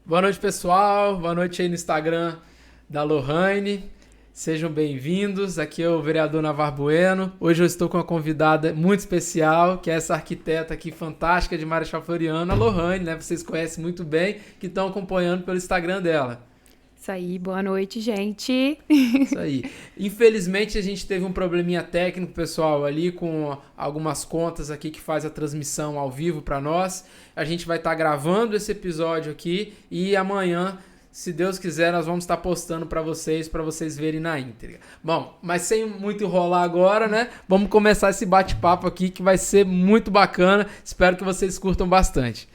Boa noite, pessoal. Boa noite aí no Instagram da Lohane. Sejam bem-vindos. Aqui é o vereador Navarro Bueno. Hoje eu estou com uma convidada muito especial, que é essa arquiteta aqui fantástica de Marechal Floriano, a Lohane, né? Vocês conhecem muito bem, que estão acompanhando pelo Instagram dela. Isso aí, boa noite, gente. Isso aí. Infelizmente a gente teve um probleminha técnico, pessoal, ali com algumas contas aqui que faz a transmissão ao vivo para nós. A gente vai estar gravando esse episódio aqui e amanhã, se Deus quiser, nós vamos estar postando para vocês verem na íntegra. Bom, mas sem muito enrolar agora, né? Vamos começar esse bate-papo aqui que vai ser muito bacana. Espero que vocês curtam bastante.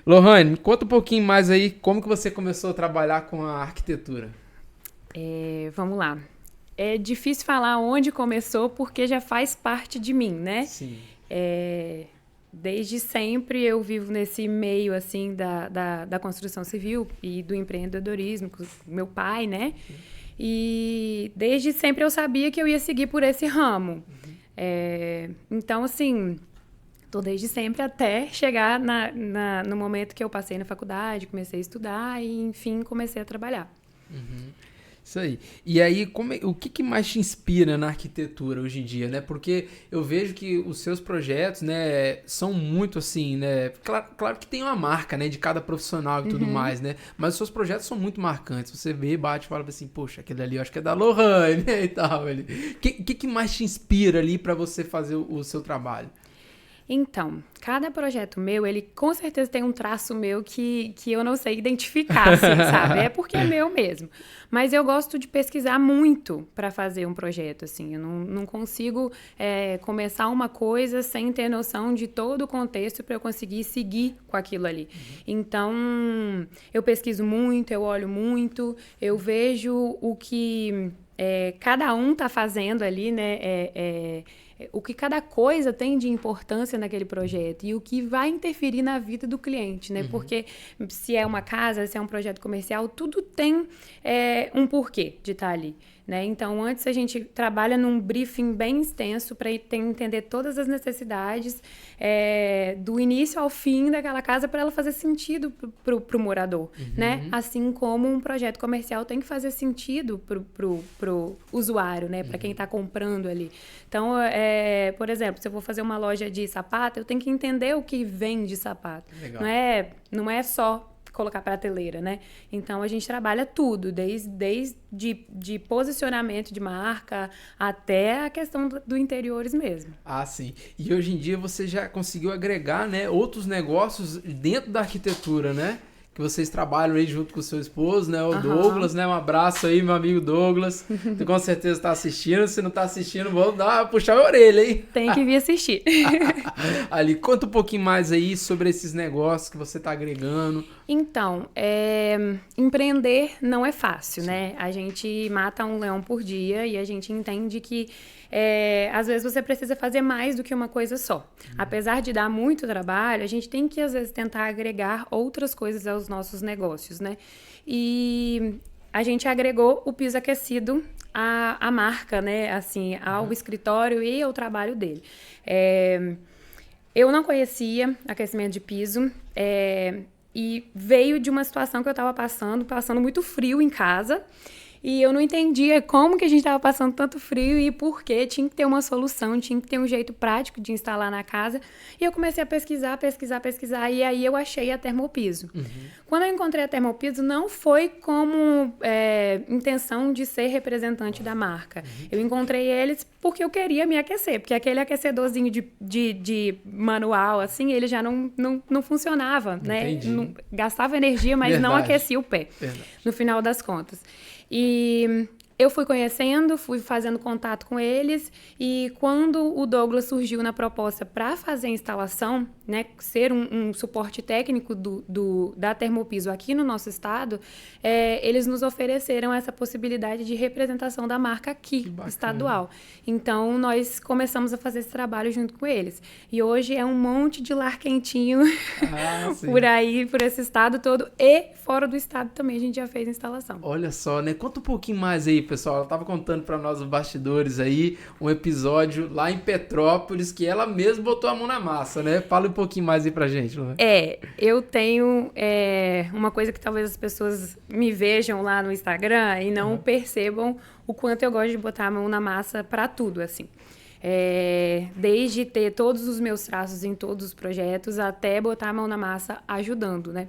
Lohane, me conta um pouquinho mais aí como que você começou a trabalhar com a arquitetura. Vamos lá. É difícil falar onde começou porque já faz parte de mim, né? Sim. Desde sempre eu vivo nesse meio, assim, da construção civil e do empreendedorismo, com meu pai, né? E desde sempre eu sabia que eu ia seguir por esse ramo. Então, assim, tô desde sempre até chegar no momento que eu passei na faculdade, comecei a estudar e, enfim, comecei a trabalhar. Isso aí. E aí, o que mais te inspira na arquitetura hoje em dia, né? Porque eu vejo que os seus projetos, né, são muito assim, né? Claro que tem uma marca, né, de cada profissional e tudo mais, né? Mas os seus projetos são muito marcantes. Você vê, bate e fala assim, poxa, aquele ali eu acho que é da Lohane, né, e tal. O que mais te inspira ali pra você fazer o seu trabalho? Então, cada projeto meu, ele com certeza tem um traço meu que eu não sei identificar, assim, sabe? É porque é meu mesmo. Mas eu gosto de pesquisar muito para fazer um projeto, assim. Eu não consigo começar uma coisa sem ter noção de todo o contexto para eu conseguir seguir com aquilo ali. Então, eu pesquiso muito, eu olho muito, eu vejo o que cada um tá fazendo ali, né? O que cada coisa tem de importância naquele projeto e o que vai interferir na vida do cliente, né? Porque se é uma casa, se é um projeto comercial, tudo tem um porquê de estar ali, né? Então, antes a gente trabalha num briefing bem extenso para entender todas as necessidades do início ao fim daquela casa para ela fazer sentido pro morador, né? Assim como um projeto comercial tem que fazer sentido pro usuário, né? Para quem está comprando ali. Então, por exemplo, se eu vou fazer uma loja de sapato, eu tenho que entender o que vende sapato. Legal. Não é só colocar prateleira, né? Então, a gente trabalha tudo, desde de posicionamento de marca até a questão do interiores mesmo. Ah, sim. E hoje em dia você já conseguiu agregar, né, outros negócios dentro da arquitetura, né? Que vocês trabalham aí junto com o seu esposo, né? O Douglas, né? Um abraço aí, meu amigo Douglas. Tu com certeza tá assistindo. Se não tá assistindo, vamos puxar a orelha, hein? Tem que vir assistir. Ali, conta um pouquinho mais aí sobre esses negócios que você tá agregando. Então, empreender não é fácil, né? A gente mata um leão por dia e a gente entende que às vezes você precisa fazer mais do que uma coisa só. Apesar de dar muito trabalho, a gente tem que, às vezes, tentar agregar outras coisas aos nossos negócios, né? E a gente agregou o piso aquecido à marca, né? Assim, ao escritório e ao trabalho dele. Eu não conhecia aquecimento de piso, e veio de uma situação que eu estava passando muito frio em casa. E eu não entendia como que a gente estava passando tanto frio e por quê. Tinha que ter uma solução, tinha que ter um jeito prático de instalar na casa. E eu comecei a pesquisar. E aí eu achei a Termopiso. Quando eu encontrei a Termopiso, não foi como intenção de ser representante da marca. Eu encontrei eles porque eu queria me aquecer. Porque aquele aquecedorzinho de manual, assim, ele já não funcionava, né? Não, gastava energia, mas não aquecia o pé, no final das contas. E eu fui conhecendo, fui fazendo contato com eles e quando o Douglas surgiu na proposta para fazer a instalação, né, ser um suporte técnico da Termopiso aqui no nosso estado, eles nos ofereceram essa possibilidade de representação da marca aqui, estadual. Então, nós começamos a fazer esse trabalho junto com eles. E hoje é um monte de lar quentinho por aí, por esse estado todo e fora do estado também a gente já fez a instalação. Olha só, né? Conta um pouquinho mais aí pessoal. Ela tava contando para nós os bastidores aí, um episódio lá em Petrópolis, que ela mesma botou a mão na massa, né? Fala um pouquinho mais aí pra gente, Lohane. Eu tenho uma coisa que talvez as pessoas me vejam lá no Instagram e não percebam o quanto eu gosto de botar a mão na massa para tudo, assim. Desde ter todos os meus traços em todos os projetos até botar a mão na massa ajudando, né?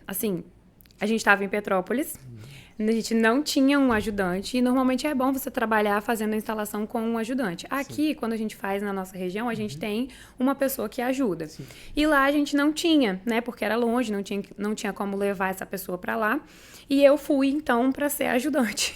Assim, a gente estava em Petrópolis, a gente não tinha um ajudante e normalmente é bom você trabalhar fazendo a instalação com um ajudante. Aqui, quando a gente faz na nossa região, a gente tem uma pessoa que ajuda. Sim. E lá a gente não tinha, né? Porque era longe, não tinha como levar essa pessoa para lá. E eu fui, então, para ser ajudante.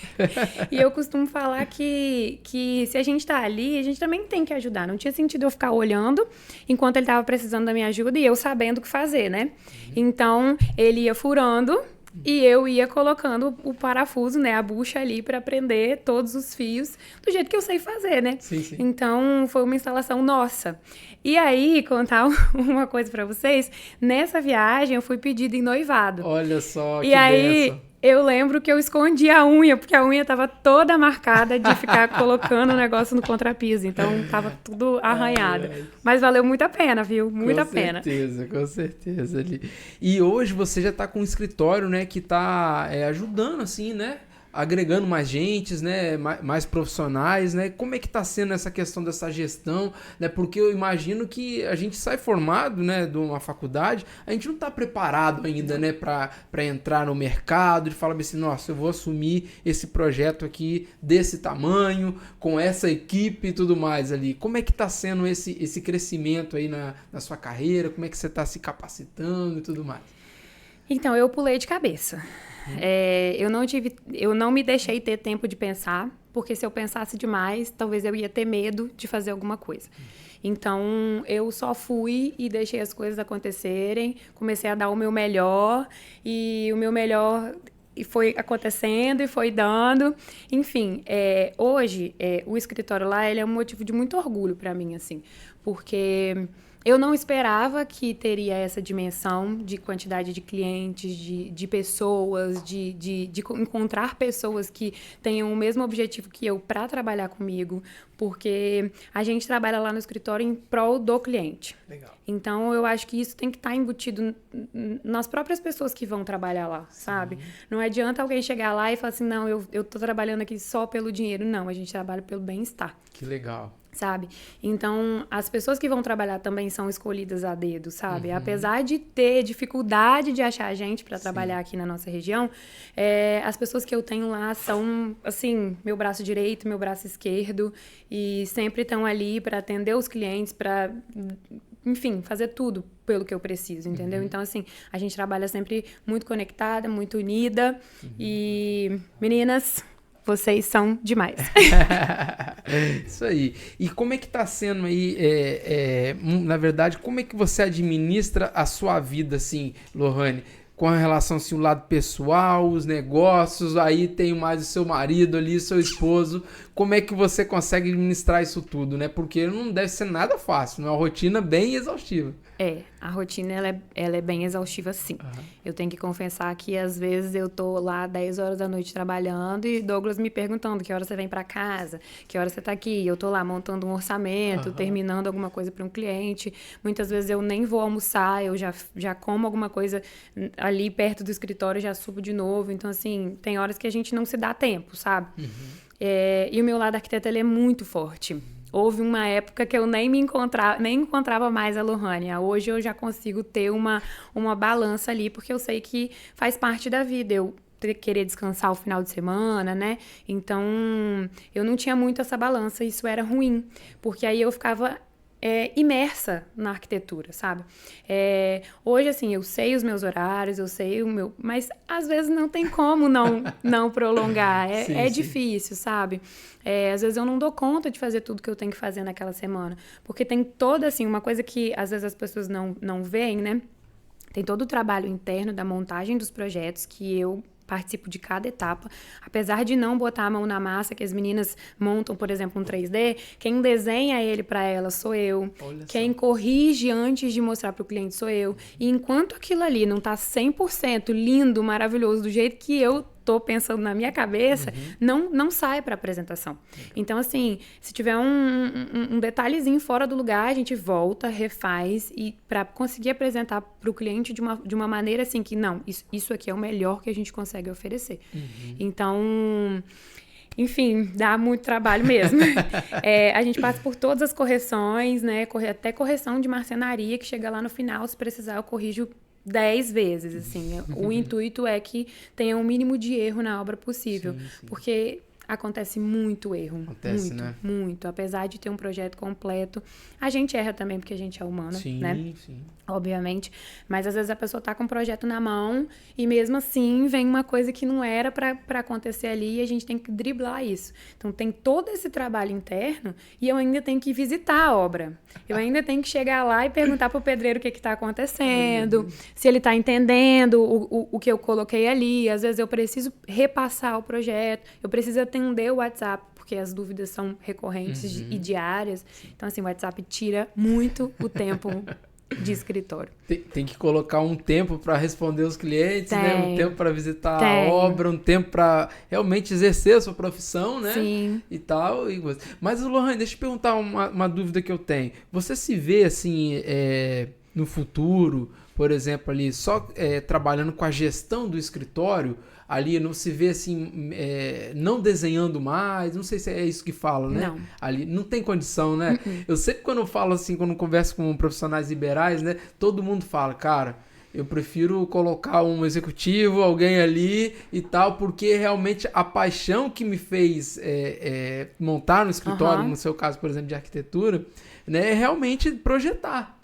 E eu costumo falar que se a gente está ali, a gente também tem que ajudar. Não tinha sentido eu ficar olhando enquanto ele estava precisando da minha ajuda e eu sabendo o que fazer, né? Então, ele ia furando e eu ia colocando o parafuso, né, a bucha ali para prender todos os fios do jeito que eu sei fazer, né? Sim. Então, foi uma instalação nossa. E aí, contar uma coisa para vocês, nessa viagem eu fui pedida em noivado. Olha só, que E aí, benção. eu lembro que eu escondi a unha, porque a unha tava toda marcada de ficar colocando o negócio no contrapiso. Então, tava tudo arranhado. Mas valeu muito a pena, viu? Muito a pena. Com certeza. Ali. E hoje você já tá com um escritório, né, que tá ajudando, assim, né? Agregando mais gente, né, mais profissionais, né? Como é que tá sendo essa questão dessa gestão, né? Porque eu imagino que a gente sai formado, né, de uma faculdade, a gente não tá preparado ainda, né, para entrar no mercado, de falar assim, nossa, eu vou assumir esse projeto aqui desse tamanho, com essa equipe e tudo mais ali. Como é que tá sendo esse crescimento aí na sua carreira? Como é que você tá se capacitando e tudo mais? Então, eu pulei de cabeça. Eu não me deixei ter tempo de pensar, porque se eu pensasse demais, talvez eu ia ter medo de fazer alguma coisa. Então, eu só fui e deixei as coisas acontecerem, comecei a dar o meu melhor, e o meu melhor foi acontecendo e foi dando. Enfim, hoje, o escritório lá, ele é um motivo de muito orgulho para mim, assim, porque eu não esperava que teria essa dimensão de quantidade de clientes, de pessoas, de encontrar pessoas que tenham o mesmo objetivo que eu para trabalhar comigo, porque a gente trabalha lá no escritório em prol do cliente. Legal. Então, eu acho que isso tem que estar embutido nas próprias pessoas que vão trabalhar lá, sabe? Não adianta alguém chegar lá e falar assim, não, eu tô trabalhando aqui só pelo dinheiro. Não, a gente trabalha pelo bem-estar. Que legal. Sabe? Então, as pessoas que vão trabalhar também são escolhidas a dedo, sabe? Apesar de ter dificuldade de achar gente para trabalhar aqui na nossa região, as pessoas que eu tenho lá são, assim, meu braço direito, meu braço esquerdo, e sempre estão ali para atender os clientes, para, enfim, fazer tudo pelo que eu preciso, entendeu? Então, assim, a gente trabalha sempre muito conectada, muito unida, e, meninas, vocês são demais. Isso aí. E como é que tá sendo aí, na verdade, como é que você administra a sua vida, assim, Lohane? Com relação, assim, o lado pessoal, os negócios, aí tem mais o seu marido ali, seu esposo. Como é que você consegue administrar isso tudo, né? Porque não deve ser nada fácil, é uma rotina bem exaustiva. A rotina, ela é bem exaustiva, sim. Eu tenho que confessar que, às vezes, eu tô lá 10 horas da noite trabalhando e Douglas me perguntando que hora você vem para casa, que hora você tá aqui. Eu tô lá montando um orçamento, terminando alguma coisa para um cliente. Muitas vezes eu nem vou almoçar, eu já como alguma coisa ali perto do escritório, já subo de novo. Então, assim, tem horas que a gente não se dá tempo, sabe? E o meu lado arquiteto, ele é muito forte. Houve uma época que eu nem encontrava mais a Lohane. Hoje eu já consigo ter uma balança ali, porque eu sei que faz parte da vida. Eu querer descansar o final de semana, né? Então, eu não tinha muito essa balança. Isso era ruim, porque aí eu ficava imersa na arquitetura, sabe? Hoje, assim, eu sei os meus horários, eu sei o meu... Mas, às vezes, não tem como não prolongar. Sim. Difícil, sabe? Às vezes, eu não dou conta de fazer tudo que eu tenho que fazer naquela semana. Porque tem toda, assim, uma coisa que, às vezes, as pessoas não veem, né? Tem todo o trabalho interno da montagem dos projetos que eu participo de cada etapa. Apesar de não botar a mão na massa, que as meninas montam, por exemplo, um 3D, quem desenha ele para elas sou eu. Quem corrige antes de mostrar para o cliente sou eu. E enquanto aquilo ali não tá 100% lindo, maravilhoso, do jeito que eu tô pensando na minha cabeça, não sai para apresentação. Então, assim, se tiver um detalhezinho fora do lugar, a gente volta, refaz, e para conseguir apresentar para o cliente de uma maneira assim que, não, isso aqui é o melhor que a gente consegue oferecer. Então, enfim, dá muito trabalho mesmo. A gente passa por todas as correções, né? Até correção de marcenaria, que chega lá no final, se precisar, eu corrijo 10 vezes, assim. O intuito é que tenha o mínimo de erro na obra possível. Sim. Porque acontece muito erro. Acontece, muito, né? Muito. Apesar de ter um projeto completo, a gente erra também porque a gente é humano, né? Sim. Obviamente. Mas às vezes a pessoa tá com um projeto na mão e mesmo assim vem uma coisa que não era pra acontecer ali e a gente tem que driblar isso. Então tem todo esse trabalho interno e eu ainda tenho que visitar a obra. Eu ainda tenho que chegar lá e perguntar pro pedreiro o que tá acontecendo, se ele tá entendendo o que eu coloquei ali. Às vezes eu preciso repassar o projeto, eu preciso atender o WhatsApp, porque as dúvidas são recorrentes e diárias. Então, assim, o WhatsApp tira muito o tempo de escritório. Tem que colocar um tempo para responder os clientes, né? Um tempo para visitar a obra, um tempo para realmente exercer a sua profissão, né? Sim. E tal. Mas, Lohane, deixa eu te perguntar uma dúvida que eu tenho. Você se vê, assim, no futuro, por exemplo, ali, só trabalhando com a gestão do escritório, ali não se vê assim, não desenhando mais, não sei se é isso que fala, né? Não. Ali não tem condição, né? Eu sempre quando eu falo assim, quando eu converso com profissionais liberais, né? Todo mundo fala, cara, eu prefiro colocar um executivo, alguém ali e tal, porque realmente a paixão que me fez montar no escritório, no seu caso, por exemplo, de arquitetura, né? É realmente projetar.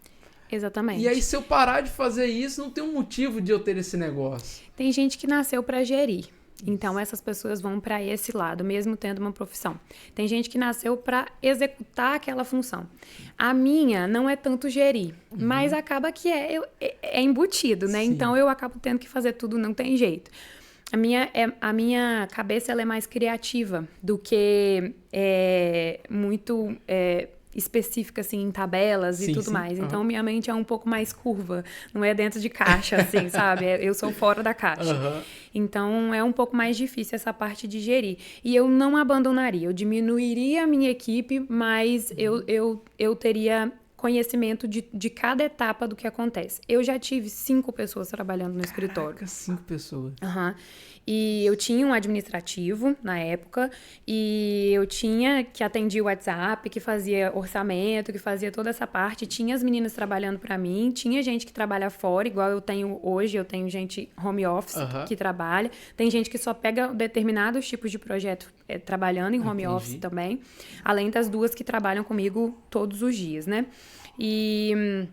Exatamente. E aí, se eu parar de fazer isso, não tem um motivo de eu ter esse negócio. Tem gente que nasceu para gerir. Então, essas pessoas vão para esse lado, mesmo tendo uma profissão. Tem gente que nasceu para executar aquela função. A minha não é tanto gerir, mas acaba que é embutido, né? Sim. Então, eu acabo tendo que fazer tudo, não tem jeito. A minha cabeça ela é mais criativa do que muito... específica, assim, em tabelas e tudo mais. Então, minha mente é um pouco mais curva. Não é dentro de caixa, assim, sabe? Eu sou fora da caixa. Então, é um pouco mais difícil essa parte de gerir. E eu não abandonaria. Eu diminuiria a minha equipe, mas eu teria conhecimento de cada etapa do que acontece. Eu já tive 5 pessoas trabalhando no escritório. Caraca, 5 pessoas. E eu tinha um administrativo na época, e eu tinha que atendia o WhatsApp, que fazia orçamento, que fazia toda essa parte. Tinha as meninas trabalhando para mim, tinha gente que trabalha fora, igual eu tenho hoje, eu tenho gente home office que trabalha. Tem gente que só pega determinados tipos de projeto trabalhando em home office também, além das 2 que trabalham comigo todos os dias, né? E...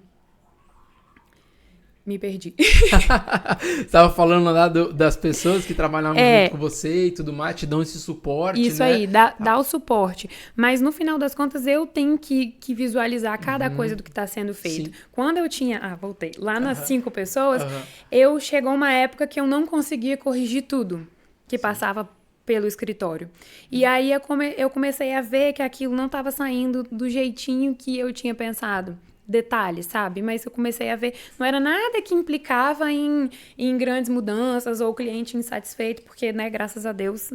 me perdi. Você estava falando lá das pessoas que trabalham junto com você e tudo mais, te dão esse suporte, isso, né? Aí, dá o suporte. Mas, no final das contas, eu tenho que visualizar cada coisa do que está sendo feito. Sim. Quando eu tinha... voltei. Lá nas 5 pessoas, chegou uma época que eu não conseguia corrigir tudo que passava pelo escritório. E aí, eu comecei a ver que aquilo não estava saindo do jeitinho que eu tinha pensado. Detalhes, sabe? Mas eu comecei a ver, não era nada que implicava em grandes mudanças ou cliente insatisfeito, porque, né, graças a Deus,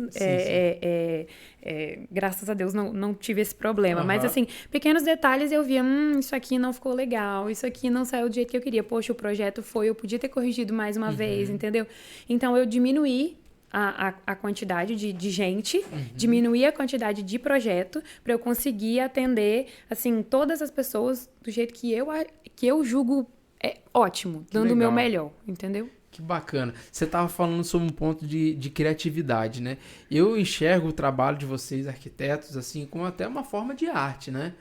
graças a Deus não tive esse problema. Mas, assim, pequenos detalhes eu via, isso aqui não ficou legal, isso aqui não saiu do jeito que eu queria. Poxa, o projeto eu podia ter corrigido mais uma vez, entendeu? Então, eu diminuí a quantidade de gente, diminuir a quantidade de projeto para eu conseguir atender, assim, todas as pessoas do jeito que eu julgo ótimo, dando o meu melhor, entendeu? Que bacana. Você estava falando sobre um ponto de criatividade, né? Eu enxergo o trabalho de vocês, arquitetos, assim, como até uma forma de arte, né?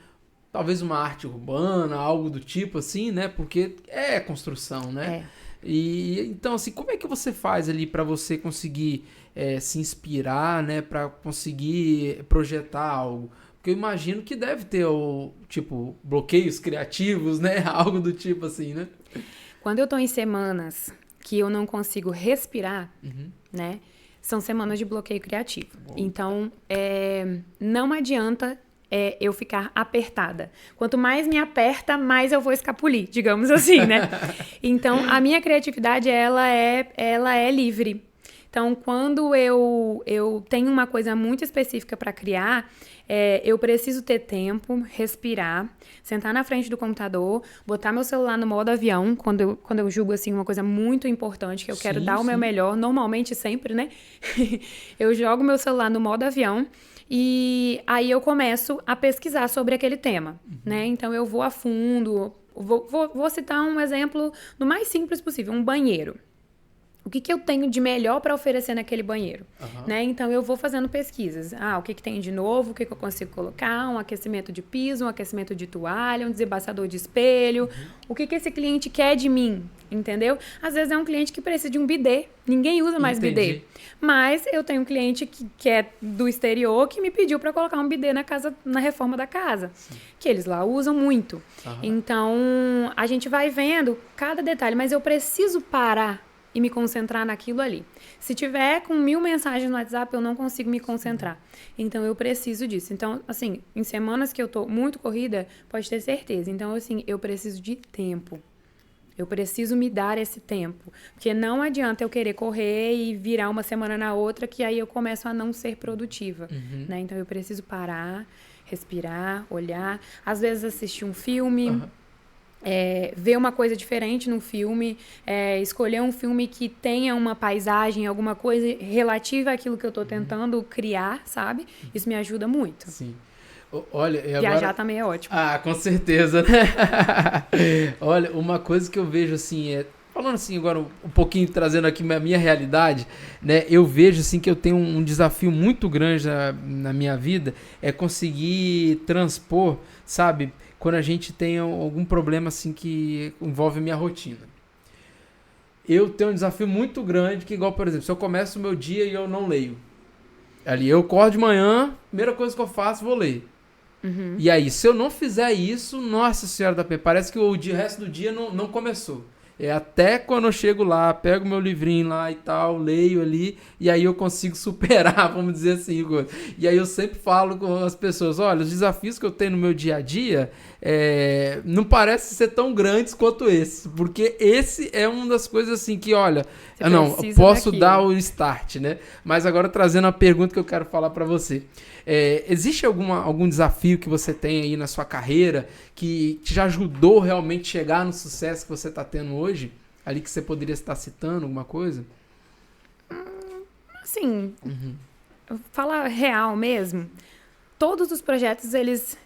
Talvez uma arte urbana, algo do tipo, assim, né? Porque é construção, né? E então, assim, como é que você faz ali para você conseguir se inspirar, né, para conseguir projetar algo? Porque eu imagino que deve ter bloqueios criativos, né, algo do tipo assim, né? Quando eu tô em semanas que eu não consigo respirar, né, são semanas de bloqueio criativo. Bom. Então, não adianta eu ficar apertada. Quanto mais me aperta, mais eu vou escapulir, digamos assim, né? Então, a minha criatividade, ela é livre. Então, quando eu tenho uma coisa muito específica para criar, eu preciso ter tempo, respirar, sentar na frente do computador, botar meu celular no modo avião, quando eu julgo, assim, uma coisa muito importante, que eu quero dar o meu melhor, normalmente sempre, né? Eu jogo meu celular no modo avião e aí eu começo a pesquisar sobre aquele tema, né? Então, eu vou a fundo. Vou citar um exemplo do mais simples possível, um banheiro. O que eu tenho de melhor para oferecer naquele banheiro? Né? Então, eu vou fazendo pesquisas. O que tem de novo, o que eu consigo colocar, um aquecimento de piso, um aquecimento de toalha, um desembaçador de espelho. O que esse cliente quer de mim, entendeu? Às vezes é um cliente que precisa de um bidê. Ninguém usa mais bidê. Mas eu tenho um cliente que é do exterior que me pediu para colocar um bidê na reforma da casa. Sim. Que eles lá usam muito. Então, a gente vai vendo cada detalhe, mas eu preciso parar e me concentrar naquilo ali. Se tiver com 1000 mensagens no WhatsApp, eu não consigo me concentrar. Então, eu preciso disso. Então, assim, em semanas que eu tô muito corrida, pode ter certeza. Então, assim, eu preciso de tempo. Eu preciso me dar esse tempo. Porque não adianta eu querer correr e virar uma semana na outra, que aí eu começo a não ser produtiva. Né? Então, eu preciso parar, respirar, olhar. Às vezes, assistir um filme... ver uma coisa diferente num filme, escolher um filme que tenha uma paisagem, alguma coisa relativa àquilo que eu tô tentando criar, sabe? Isso me ajuda muito. Sim. Olha, e viajar agora... também é ótimo. Com certeza, né? Olha, uma coisa que eu vejo assim, falando assim agora um pouquinho, trazendo aqui a minha realidade, né? Eu vejo assim que eu tenho um desafio muito grande na minha vida, é conseguir transpor, sabe? Quando a gente tem algum problema assim que envolve a minha rotina. Eu tenho um desafio muito grande que, igual, por exemplo, se eu começo o meu dia e eu não leio. Ali, eu acordo de manhã, primeira coisa que eu faço, vou ler. E aí, se eu não fizer isso, nossa senhora da Penha, parece que o resto do dia não começou. Até quando eu chego lá, pego meu livrinho lá e tal, leio ali, e aí eu consigo superar, vamos dizer assim. E aí eu sempre falo com as pessoas, olha, os desafios que eu tenho no meu dia a dia não parecem ser tão grandes quanto esse, porque esse é uma das coisas assim que, olha, eu posso dar o start, né? Mas agora trazendo a pergunta que eu quero falar para você. Existe algum desafio que você tem aí na sua carreira que te já ajudou realmente a chegar no sucesso que você está tendo hoje? Ali que você poderia estar citando alguma coisa? Assim, falar real mesmo, todos os projetos, eles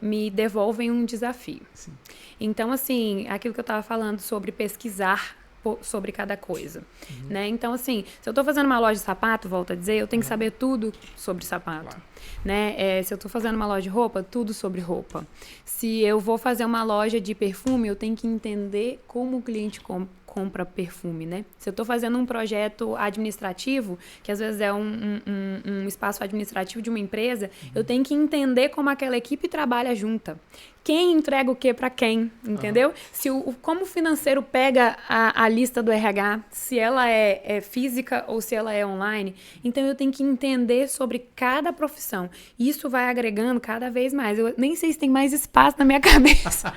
me devolvem um desafio. Sim. Então, assim, aquilo que eu estava falando sobre pesquisar sobre cada coisa, né? Então, assim, se eu tô fazendo uma loja de sapato, volto a dizer, eu tenho que saber tudo sobre sapato, né? Se eu tô fazendo uma loja de roupa, tudo sobre roupa. Se eu vou fazer uma loja de perfume, eu tenho que entender como o cliente compra perfume, né? Se eu tô fazendo um projeto administrativo, que às vezes é um espaço administrativo de uma empresa, eu tenho que entender como aquela equipe trabalha junta. Quem entrega o que para quem, entendeu? Se como o financeiro pega a lista do RH, se ela é física ou se ela é online. Então, eu tenho que entender sobre cada profissão. Isso vai agregando cada vez mais. Eu nem sei se tem mais espaço na minha cabeça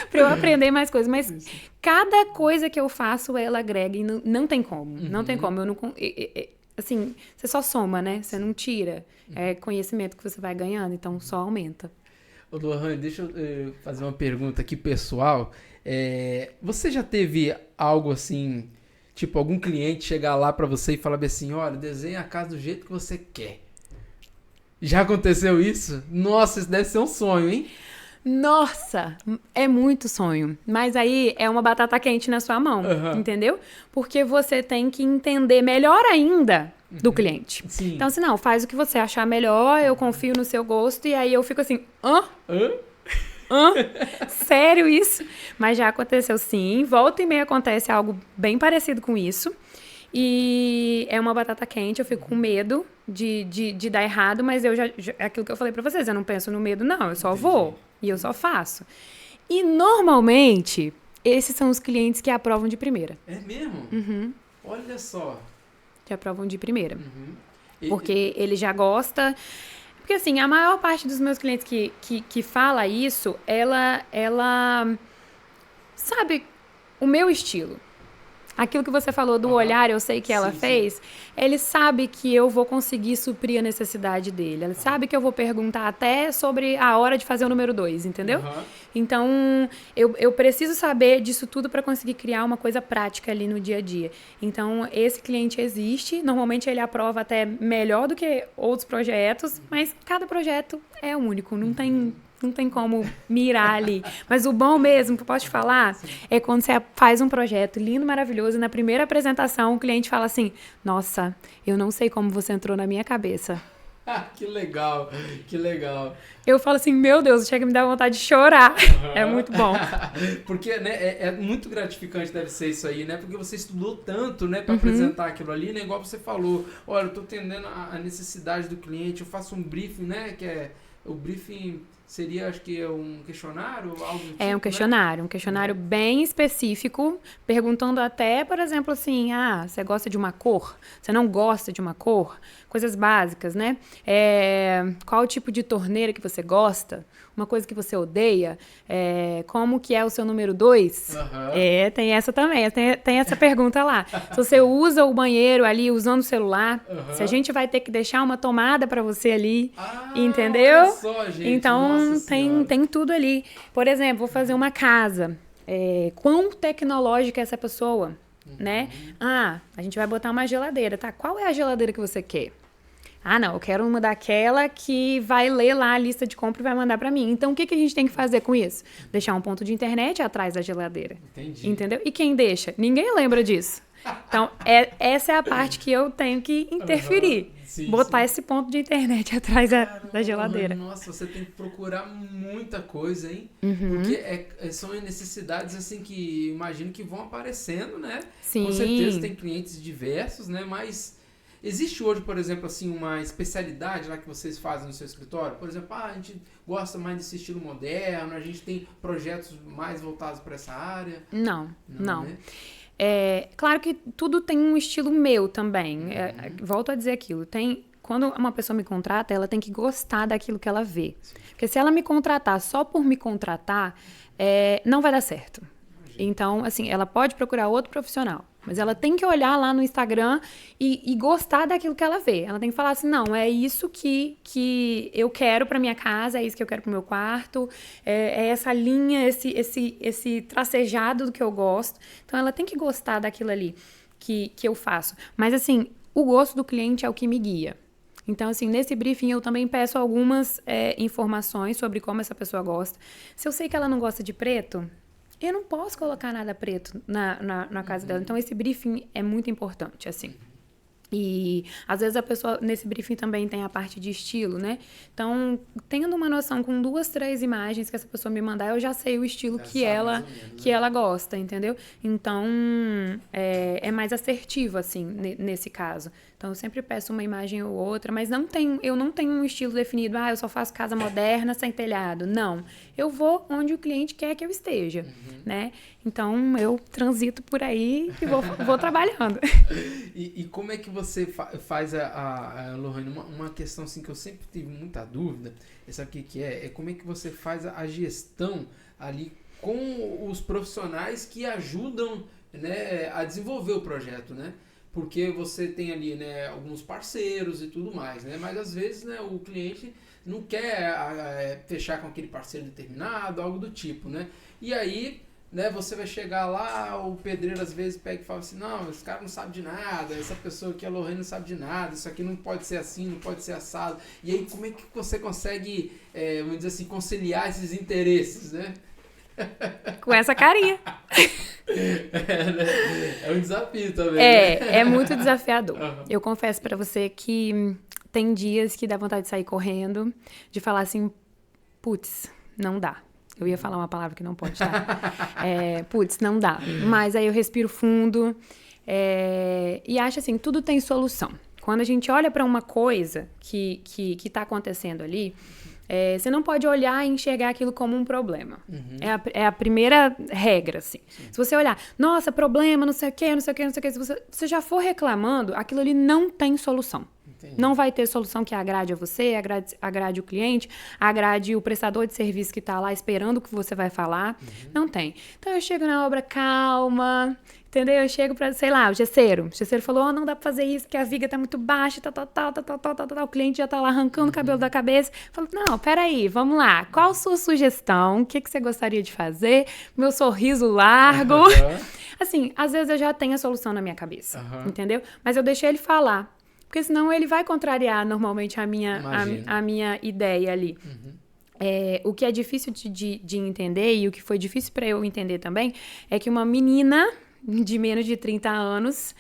para eu aprender mais coisas. Mas cada coisa que eu faço, ela agrega. E não tem como. Não tem como. Eu não... assim, você só soma, né? Você não tira. É conhecimento que você vai ganhando. Então, só aumenta. Ô, Lohane, deixa eu fazer uma pergunta aqui pessoal. Você já teve algo assim, tipo, algum cliente chegar lá pra você e falar assim, olha, desenha a casa do jeito que você quer. Já aconteceu isso? Nossa, isso deve ser um sonho, hein? Nossa, é muito sonho. Mas aí é uma batata quente na sua mão, entendeu? Porque você tem que entender melhor ainda do cliente. Sim. Então, se não, faz o que você achar melhor, eu confio no seu gosto, e aí eu fico assim, sério isso? Mas já aconteceu sim, volta e meia acontece algo bem parecido com isso, e é uma batata quente, eu fico com medo de dar errado, mas eu já aquilo que eu falei pra vocês, eu não penso no medo não, eu só vou, e eu só faço. E normalmente, esses são os clientes que aprovam de primeira. É mesmo? Olha só. Que aprovam de primeira. Porque ele já gosta. Porque, assim, a maior parte dos meus clientes que fala isso, ela sabe o meu estilo. Aquilo que você falou do olhar, eu sei que ela fez, ele sabe que eu vou conseguir suprir a necessidade dele. Ele sabe que eu vou perguntar até sobre a hora de fazer o número 2, entendeu? Então, eu preciso saber disso tudo para conseguir criar uma coisa prática ali no dia a dia. Então, esse cliente existe, normalmente ele aprova até melhor do que outros projetos, mas cada projeto é único, não tem como mirar ali. Mas o bom mesmo, que eu posso te falar, é quando você faz um projeto lindo, maravilhoso, e na primeira apresentação o cliente fala assim, nossa, eu não sei como você entrou na minha cabeça. Que legal, que legal. Eu falo assim, meu Deus, chega a me dar vontade de chorar. É muito bom. Porque, né, é muito gratificante, deve ser isso aí, né? Porque você estudou tanto, né, para apresentar aquilo ali, né? Igual você falou, olha, eu tô atendendo a necessidade do cliente, eu faço um briefing, né, que é o briefing... Seria, acho que, um questionário? Algo do tipo, um questionário, né? Um questionário bem específico, perguntando até, por exemplo, assim, você gosta de uma cor? Você não gosta de uma cor? Coisas básicas, né? Qual o tipo de torneira que você gosta? Uma coisa que você odeia? Como que é o seu número 2? Tem essa também, tem essa pergunta lá. Se você usa o banheiro ali usando o celular, se a gente vai ter que deixar uma tomada para você ali, entendeu? Olha só, gente. Então, tem tudo ali. Por exemplo, vou fazer uma casa. Quão tecnológica é essa pessoa, né? A gente vai botar uma geladeira, tá? Qual é a geladeira que você quer? Não, eu quero uma daquela que vai ler lá a lista de compra e vai mandar pra mim. Então, o que a gente tem que fazer com isso? Deixar um ponto de internet atrás da geladeira. Entendi. Entendeu? E quem deixa? Ninguém lembra disso. Então, essa é a parte que eu tenho que interferir. Botar esse ponto de internet atrás da geladeira. Nossa, você tem que procurar muita coisa, hein? Porque são necessidades, assim, que imagino que vão aparecendo, né? Sim. Com certeza tem clientes diversos, né? Mas... Existe hoje, por exemplo, assim, uma especialidade lá que vocês fazem no seu escritório? Por exemplo, a gente gosta mais desse estilo moderno, a gente tem projetos mais voltados para essa área? Não. Né? Claro que tudo tem um estilo meu também. Volto a dizer aquilo. Quando uma pessoa me contrata, ela tem que gostar daquilo que ela vê. Porque se ela me contratar só por me contratar, não vai dar certo. Então, assim, ela pode procurar outro profissional. Mas ela tem que olhar lá no Instagram e gostar daquilo que ela vê. Ela tem que falar assim, não, é isso que eu quero pra minha casa, é isso que eu quero pro meu quarto, é essa linha, esse tracejado do que eu gosto. Então, ela tem que gostar daquilo ali que eu faço. Mas, assim, o gosto do cliente é o que me guia. Então, assim, nesse briefing eu também peço algumas informações sobre como essa pessoa gosta. Se eu sei que ela não gosta de preto... Eu não posso colocar nada preto na casa dela. Então, esse briefing é muito importante, assim. E, às vezes, a pessoa, nesse briefing também tem a parte de estilo, né? Então, tendo uma noção com 2, 3 imagens que essa pessoa me mandar, eu já sei o estilo que ela gosta, entendeu? Então, é mais assertivo, assim, nesse caso. Então, eu sempre peço uma imagem ou outra, mas eu não tenho um estilo definido. Eu só faço casa moderna sem telhado. Não. Eu vou onde o cliente quer que eu esteja, né? Então, eu transito por aí e vou trabalhando. E como é que você faz, Lohane, uma questão assim que eu sempre tive muita dúvida, sabe o que é? É como é que você faz a gestão ali com os profissionais que ajudam, né, a desenvolver o projeto, né? Porque você tem ali, né, alguns parceiros e tudo mais, né? Mas às vezes, né, o cliente não quer fechar com aquele parceiro determinado, algo do tipo, né? E aí, né, você vai chegar lá, o pedreiro às vezes pega e fala assim, não, esse cara não sabe de nada, essa pessoa aqui, a Lohane, não sabe de nada, isso aqui não pode ser assim, não pode ser assado. E aí, como é que você consegue, vamos dizer assim, conciliar esses interesses, né? Com essa carinha. É um desafio também. É muito desafiador. Eu confesso pra você que tem dias que dá vontade de sair correndo, de falar assim, putz, não dá. Eu ia falar uma palavra que não pode, tá? Putz, não dá. Mas aí eu respiro fundo e acho assim, tudo tem solução. Quando a gente olha pra uma coisa que tá acontecendo ali, você não pode olhar e enxergar aquilo como um problema. É a primeira regra, assim. Se você olhar, nossa, problema, não sei o quê, se você já for reclamando, aquilo ali não tem solução. Entendi. Não vai ter solução que agrade a você, agrade o cliente, agrade o prestador de serviço que está lá esperando o que você vai falar. Não tem. Então, eu chego na obra calma, Entendeu? Eu chego pra, sei lá, o gesseiro. O gesseiro falou, não dá pra fazer isso, porque a viga tá muito baixa, tal. O cliente já tá lá arrancando o cabelo da cabeça. Eu falo, não, peraí, vamos lá. Qual a sua sugestão? O que você gostaria de fazer? Meu sorriso largo. Assim, às vezes eu já tenho a solução na minha cabeça, entendeu? Mas eu deixei ele falar. Porque senão ele vai contrariar normalmente a minha ideia ali. O que é difícil de entender, e o que foi difícil para eu entender também, é que uma menina de menos de 30 anos,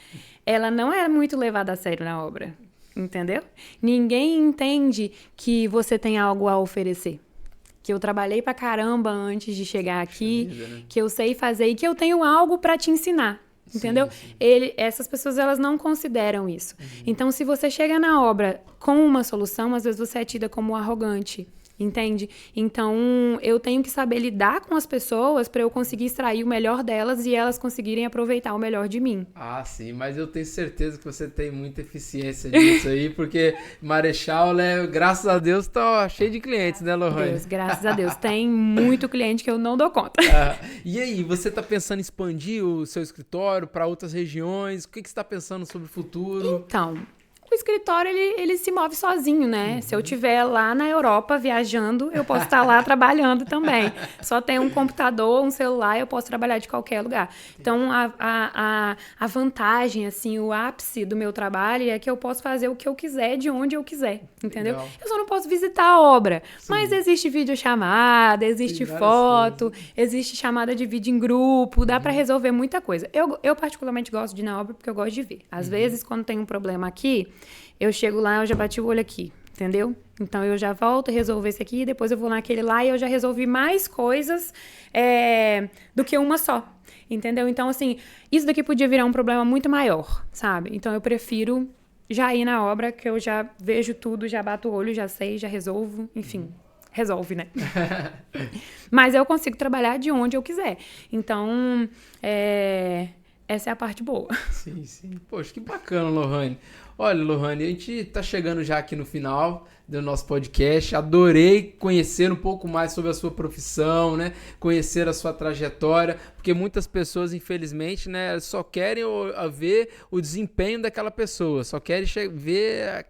ela não é muito levada a sério na obra, entendeu? Ninguém entende que você tem algo a oferecer. Que eu trabalhei pra caramba antes de chegar aqui, que eu sei fazer e que eu tenho algo para te ensinar. Entendeu? Sim. Essas pessoas, elas não consideram isso. Então, se você chega na obra com uma solução, às vezes você é tida como arrogante. Entende? Então, eu tenho que saber lidar com as pessoas para eu conseguir extrair o melhor delas e elas conseguirem aproveitar o melhor de mim. Ah, sim, mas eu tenho certeza que você tem muita eficiência nisso aí, porque Marechal, né, graças a Deus, tá cheio de clientes, né, Lohane? Graças a Deus. Tem muito cliente que eu não dou conta. E aí, você tá pensando em expandir o seu escritório para outras regiões? O que você tá pensando sobre o futuro? Então, o escritório, ele se move sozinho, né? Se eu estiver lá na Europa viajando, eu posso estar lá trabalhando também. Só tem um computador, um celular, eu posso trabalhar de qualquer lugar. Então, a vantagem, assim, o ápice do meu trabalho é que eu posso fazer o que eu quiser, de onde eu quiser, entendeu? Legal. Eu só não posso visitar a obra. Sim. Mas existe videochamada, existe foto, existe chamada de vídeo em grupo, dá para resolver muita coisa. Eu particularmente gosto de ir na obra porque eu gosto de ver. Às vezes, quando tem um problema aqui, eu chego lá, eu já bati o olho aqui, entendeu? Então, eu já volto a resolver esse aqui, depois eu vou naquele lá e eu já resolvi mais coisas do que uma só, entendeu? Então, assim, isso daqui podia virar um problema muito maior, sabe? Então, eu prefiro já ir na obra, que eu já vejo tudo, já bato o olho, já sei, já resolvo, enfim, resolve, né? Mas eu consigo trabalhar de onde eu quiser. Então, essa é a parte boa. Sim, sim. Poxa, que bacana, Lohane. Olha, Lohane, a gente tá chegando já aqui no final do nosso podcast. Adorei conhecer um pouco mais sobre a sua profissão, né? Conhecer a sua trajetória, porque muitas pessoas, infelizmente, né, só querem ver o desempenho daquela pessoa, só querem ver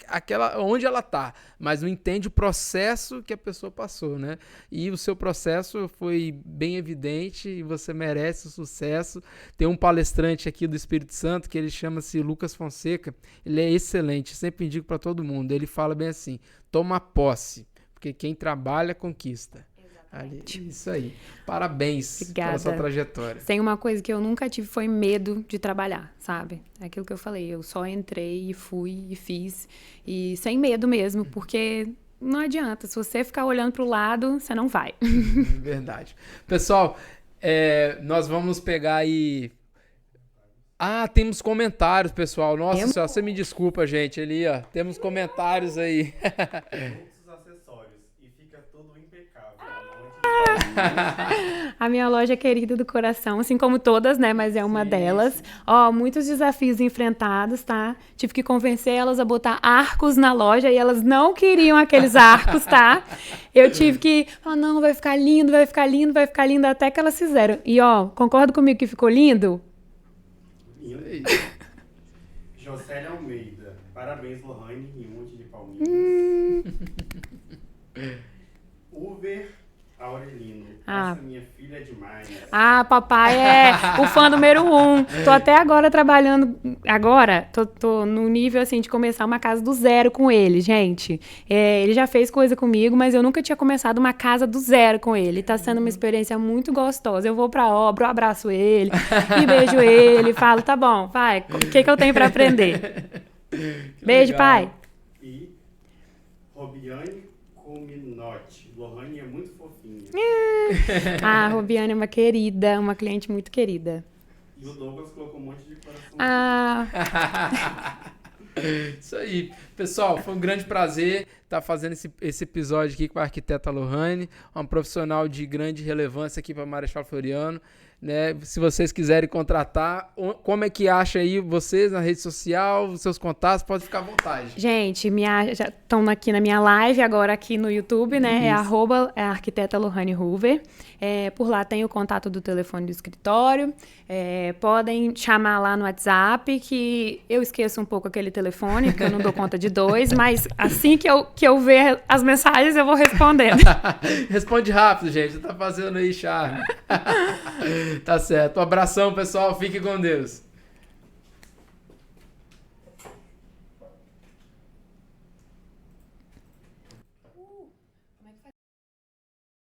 onde ela tá, mas não entende o processo que a pessoa passou, né? E o seu processo foi bem evidente e você merece o sucesso. Tem um palestrante aqui do Espírito Santo que ele chama-se Lucas Fonseca. Ele é excelente, sempre indico para todo mundo. Ele fala bem assim: toma posse, porque quem trabalha conquista. Ali, isso aí. Parabéns. Obrigada. Pela sua trajetória. Tem uma coisa que eu nunca tive, foi medo de trabalhar, sabe? É aquilo que eu falei, eu só entrei e fui e fiz, e sem medo mesmo, porque não adianta, se você ficar olhando pro lado, você não vai. Verdade. Pessoal, nós vamos pegar aí... temos comentários, pessoal. Nossa senhora, você me desculpa, gente. Ali, ó, temos comentários aí. A minha loja querida do coração, assim como todas, né? Mas é uma delas. Ó, muitos desafios enfrentados, tá? Tive que convencer elas a botar arcos na loja e elas não queriam aqueles arcos, tá? Eu tive que falar, não, vai ficar lindo, vai ficar lindo, vai ficar lindo, até que elas fizeram. E ó, concorda comigo que ficou lindo? Jocélia Almeida, parabéns, Lohane, e um monte de palminhas. Uber Aurelino, essa minha filha é demais. Papai é o fã número 1. Tô até agora trabalhando, tô no nível, assim, de começar uma casa do zero com ele, gente. Ele já fez coisa comigo, mas eu nunca tinha começado uma casa do zero com ele. Tá sendo uma experiência muito gostosa. Eu vou pra obra, eu abraço ele, e beijo ele, falo, tá bom, vai, o que eu tenho pra aprender? Beijo, pai. E Robiane Cominotti, Lohane é muito fofinha. A Robiane é uma querida, uma cliente muito querida. E o Douglas colocou um monte de coração. Isso aí. Pessoal, foi um grande prazer tá fazendo esse episódio aqui com a arquiteta Lohane, uma profissional de grande relevância aqui para Marechal Floriano. Né? Se vocês quiserem contratar, como é que acha aí vocês na rede social, os seus contatos, pode ficar à vontade. Gente, já estão aqui na minha live, agora aqui no YouTube, né? É arquiteta Lohane Hoover. Por lá tem o contato do telefone do escritório. Podem chamar lá no WhatsApp, que eu esqueço um pouco aquele telefone, porque eu não dou conta de 2, mas assim que eu ver as mensagens, eu vou respondendo. Responde rápido, gente. Você tá fazendo aí charme. Tá certo. Um abração, pessoal. Fique com Deus.